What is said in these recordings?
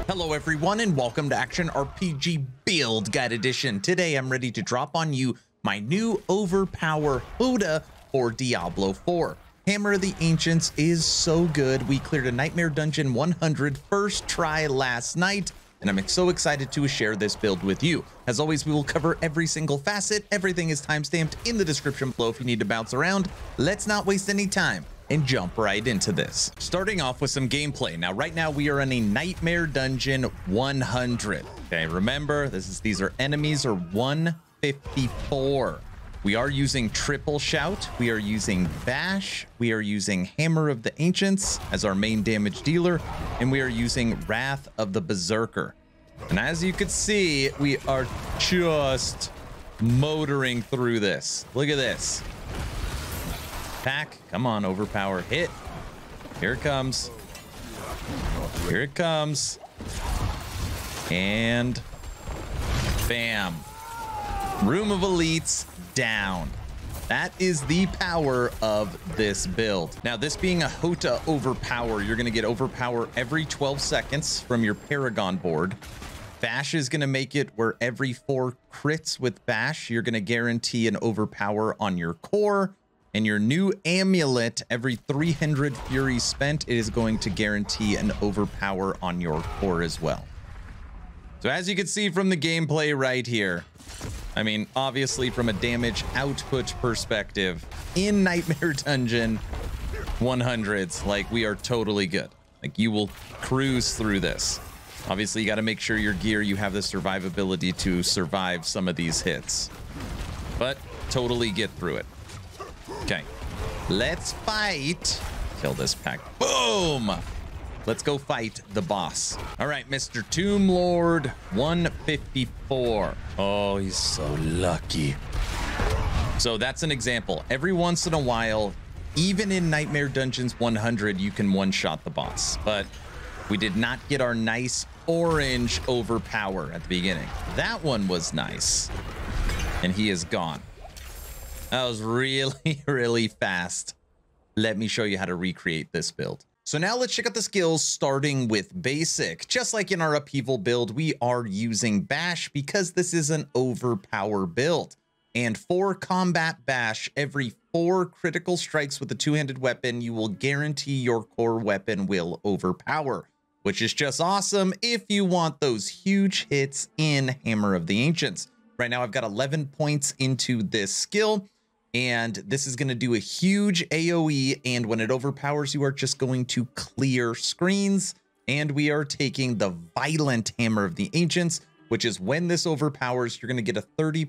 Hello everyone and welcome to Action RPG Build Guide Edition. Today I'm ready to drop on you my new Overpower HOTA for Diablo 4. Hammer of the Ancients is so good. We cleared a Nightmare Dungeon 100 first try last night, and I'm so excited to share this build with you. As always, we will cover every single facet. Everything is timestamped in the description below if you need to bounce around. Let's not waste any time and jump right into this. Starting off with some gameplay. Now, right now we are in a Nightmare Dungeon 100. Okay, remember, these are enemies are 154. We are using Triple Shout. We are using Bash. We are using Hammer of the Ancients as our main damage dealer, and we are using Wrath of the Berserker. And as you can see, we are just motoring through this. Look at this. Attack, come on, Overpower, hit. Here it comes. Here it comes. And bam. Room of Elites down. That is the power of this build. Now, this being a HOTA Overpower, you're gonna get Overpower every 12 seconds from your Paragon board. Bash is gonna make it where every 4 crits with Bash, you're gonna guarantee an Overpower on your core. And your new amulet, every 300 fury spent, it is going to guarantee an Overpower on your core as well. So as you can see from the gameplay right here, I mean, obviously from a damage output perspective, in Nightmare Dungeon 100s, like, we are totally good. Like, you will cruise through this. Obviously, you got to make sure your gear, you have the survivability to survive some of these hits, but totally get through it. Okay, let's fight. Kill this pack. Boom! Let's go fight the boss. All right, Mr. Tomb Lord 154. Oh, he's so lucky. So that's an example. Every once in a while, even in Nightmare Dungeons 100, you can one-shot the boss. But we did not get our nice orange Overpower at the beginning. That one was nice. And he is gone. That was really, really fast. Let me show you how to recreate this build. So now let's check out the skills, starting with basic. Just like in our upheaval build, we are using Bash because this is an Overpower build. And for combat Bash, every 4 critical strikes with a 2-handed weapon, you will guarantee your core weapon will overpower, which is just awesome if you want those huge hits in Hammer of the Ancients. Right now, I've got 11 points into this skill. And this is going to do a huge AoE, and when it overpowers, you are just going to clear screens. And we are taking the Violent Hammer of the Ancients, which is when this overpowers, you're going to get a 30%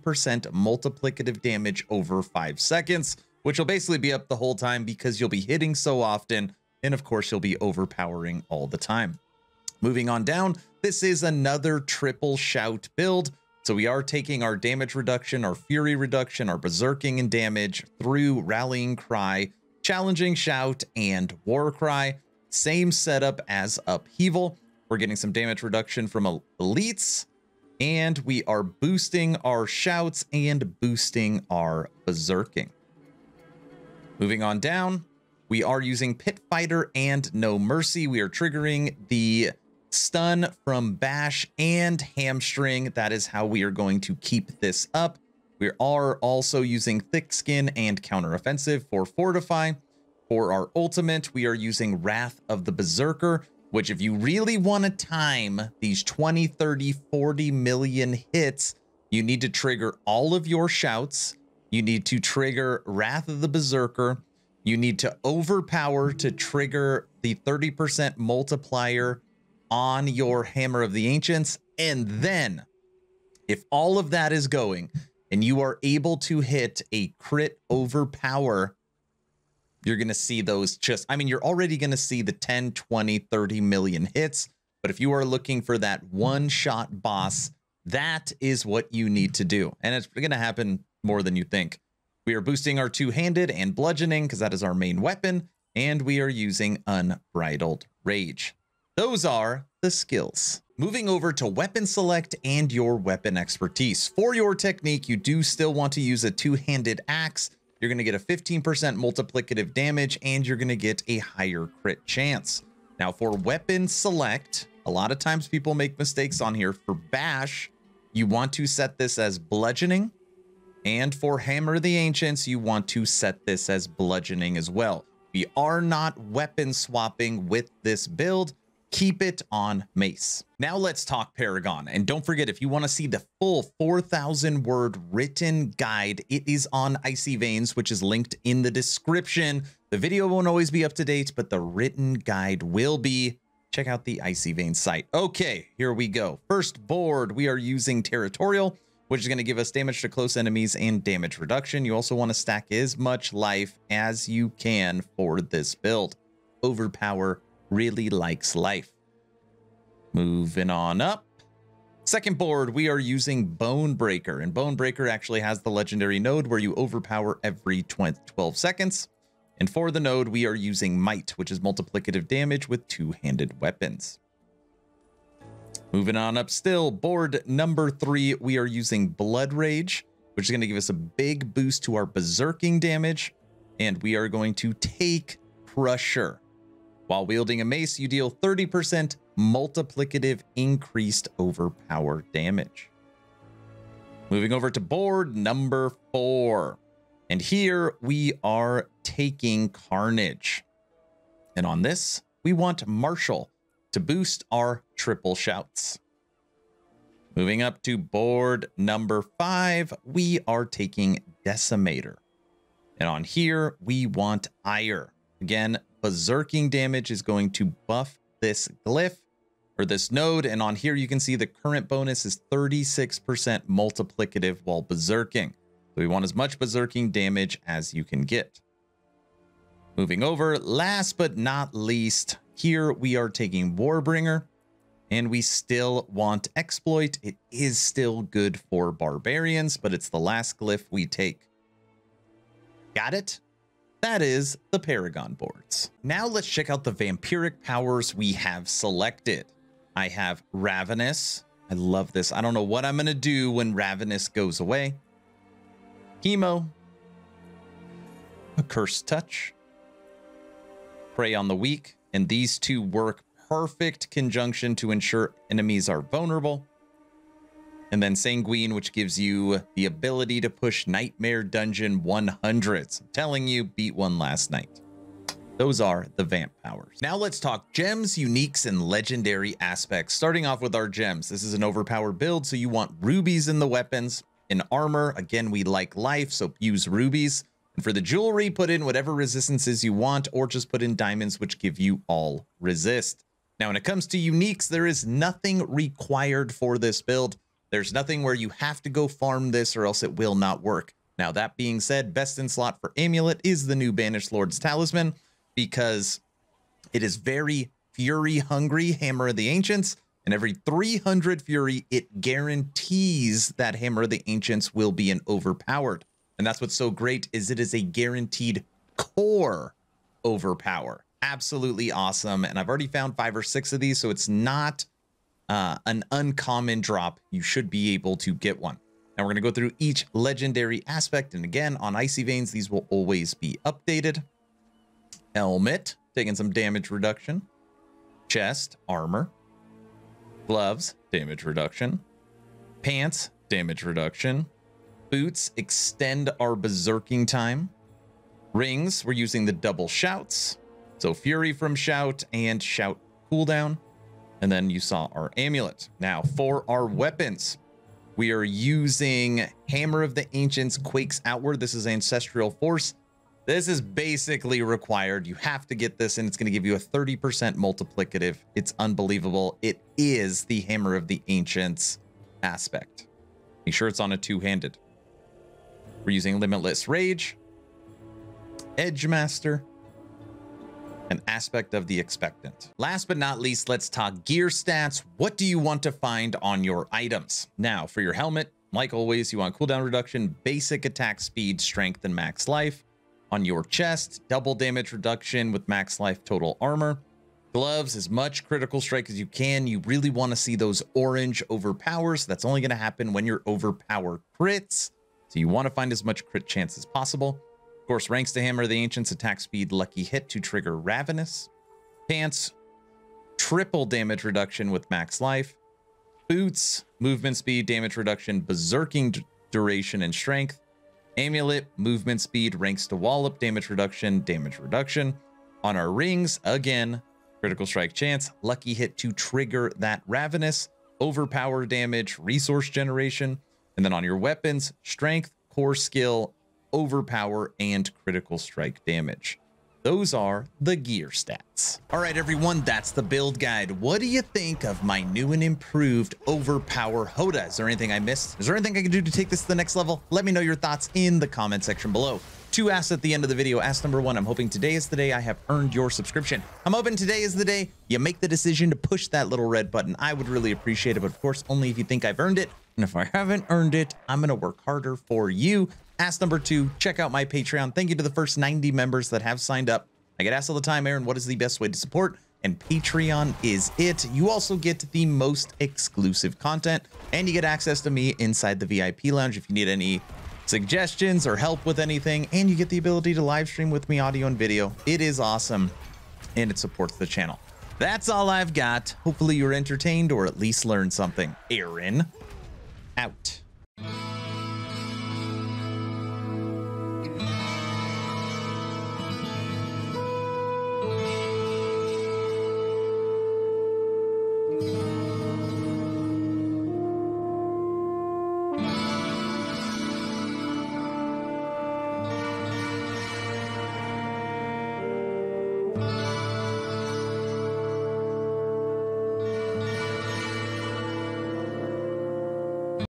multiplicative damage over 5 seconds, which will basically be up the whole time because you'll be hitting so often, and of course, you'll be overpowering all the time. Moving on down, this is another Triple Shout build. So we are taking our damage reduction, our fury reduction, our berserking and damage through Rallying Cry, Challenging Shout, and War Cry. Same setup as upheaval. We're getting some damage reduction from elites, and we are boosting our shouts and boosting our berserking. Moving on down, we are using Pit Fighter and No Mercy. We are triggering the stun from Bash and Hamstring. That is how we are going to keep this up. We are also using Thick Skin and Counteroffensive for Fortify. For our ultimate, we are using Wrath of the Berserker, which if you really want to time these 20, 30, 40 million hits, you need to trigger all of your shouts. You need to trigger Wrath of the Berserker. You need to overpower to trigger the 30% multiplier on your Hammer of the Ancients. And then if all of that is going and you are able to hit a crit Overpower, you're going to see those just, I mean, you're already going to see the 10, 20, 30 million hits. But if you are looking for that one-shot boss, that is what you need to do. And it's going to happen more than you think. We are boosting our 2-handed and bludgeoning because that is our main weapon. And we are using Unbridled Rage. Those are the skills. Moving over to weapon select and your weapon expertise. For your technique, you do still want to use a 2-handed axe. You're going to get a 15% multiplicative damage, and you're going to get a higher crit chance. Now for weapon select, A lot of times people make mistakes on here. For bash, you want to set this as bludgeoning. And for Hammer of the Ancients, you want to set this as bludgeoning as well. We are not weapon swapping with this build. Keep it on mace. Now let's talk Paragon. And don't forget, if you want to see the full 4,000 word written guide, it is on Icy Veins, which is linked in the description. The video won't always be up to date, but the written guide will be. Check out the Icy Veins site. Okay, here we go. First board, we are using Territorial, which is going to give us damage to close enemies and damage reduction. You also want to stack as much life as you can for this build. Overpower really likes life. Moving on up. Second board, we are using Bone Breaker, and Bone Breaker actually has the legendary node where you overpower every 12 seconds. And for the node, we are using Might, which is multiplicative damage with two-handed weapons. Moving on up still, board number 3, we are using Blood Rage, which is going to give us a big boost to our berserking damage. And we are going to take Crusher. While wielding a mace, you deal 30% multiplicative increased overpower damage. Moving over to board number 4. And here we are taking Carnage. And on this, we want Marshall to boost our triple shouts. Moving up to board number 5, we are taking Decimator. And on here, we want Ire. Again, berserking damage is going to buff this glyph or this node. And on here, you can see the current bonus is 36% multiplicative while berserking. So we want as much berserking damage as you can get. Moving over, last but not least, here we are taking Warbringer, and we still want Exploit. It is still good for Barbarians, but it's the last glyph we take. Got it? That is the Paragon boards. Now let's check out the vampiric powers we have selected. I have Ravenous. I love this. I don't know what I'm going to do when Ravenous goes away. Chemo. A Cursed Touch. Prey on the Weak. And these two work perfect conjunction to ensure enemies are vulnerable. And then Sanguine, which gives you the ability to push Nightmare Dungeon 100s. I'm telling you, beat one last night. Those are the Vamp Powers. Now let's talk gems, uniques, and legendary aspects. Starting off with our gems. This is an overpowered build, so you want rubies in the weapons. In armor, again, we like life, so use rubies. And for the jewelry, put in whatever resistances you want, or just put in diamonds, which give you all resist. Now, when it comes to uniques, there is nothing required for this build. There's nothing where you have to go farm this or else it will not work. Now, that being said, best in slot for Amulet is the new Banished Lord's Talisman, because it is very fury hungry, Hammer of the Ancients, and every 300 fury, it guarantees that Hammer of the Ancients will be an overpowered. And that's what's so great, is it is a guaranteed core overpower. Absolutely awesome. And I've already found 5 or 6 of these, so it's not an uncommon drop. You should be able to get one. Now we're going to go through each legendary aspect. And again, on Icy Veins, these will always be updated. Helmet, taking some damage reduction. Chest, armor. Gloves, damage reduction. Pants, damage reduction. Boots, extend our berserking time. Rings, we're using the double shouts. So Fury from Shout and Shout cooldown. And then you saw our amulet. Now for our weapons, we are using Hammer of the Ancients, Quakes Outward. This is Ancestral Force. This is basically required. You have to get this, and it's going to give you a 30% multiplicative. It's unbelievable. It is the Hammer of the Ancients aspect. Make sure it's on a two-handed. We're using Limitless Rage, Edge Master, an aspect of the Expectant. Last but not least, let's talk gear stats. What do you want to find on your items? Now, for your helmet, like always, you want cooldown reduction, basic attack speed, strength, and max life. On your chest, double damage reduction with max life total armor. Gloves, as much critical strike as you can. You really want to see those orange overpowers. That's only going to happen when you're overpowered crits. So you want to find as much crit chance as possible. Of course, ranks to Hammer of the Ancients, attack speed, lucky hit to trigger Ravenous. Pants, triple damage reduction with max life, boots, movement speed, damage reduction, berserking duration and strength, amulet, movement speed, ranks to wallop, damage reduction. On our rings, again, critical strike chance, lucky hit to trigger that ravenous, overpower damage, resource generation, and then on your weapons, strength, core skill, overpower, and critical strike damage. Those are the gear stats. All right, everyone, that's the build guide. What do you think of my new and improved Overpower HOTA? Is there anything I missed? Is there anything I can do to take this to the next level? Let me know your thoughts in the comment section below. 2 asks at the end of the video. Ask number 1, I'm hoping today is the day I have earned your subscription. I'm hoping today is the day you make the decision to push that little red button. I would really appreciate it, but of course, only if you think I've earned it. And if I haven't earned it, I'm gonna work harder for you. Ask number 2, check out my Patreon. Thank you to the first 90 members that have signed up. I get asked all the time, Aaron, what is the best way to support? And Patreon is it. You also get the most exclusive content, and you get access to me inside the VIP lounge if you need any suggestions or help with anything, and you get the ability to live stream with me, audio and video. It is awesome, and it supports the channel. That's all I've got. Hopefully you're entertained or at least learned something. Aaron, out.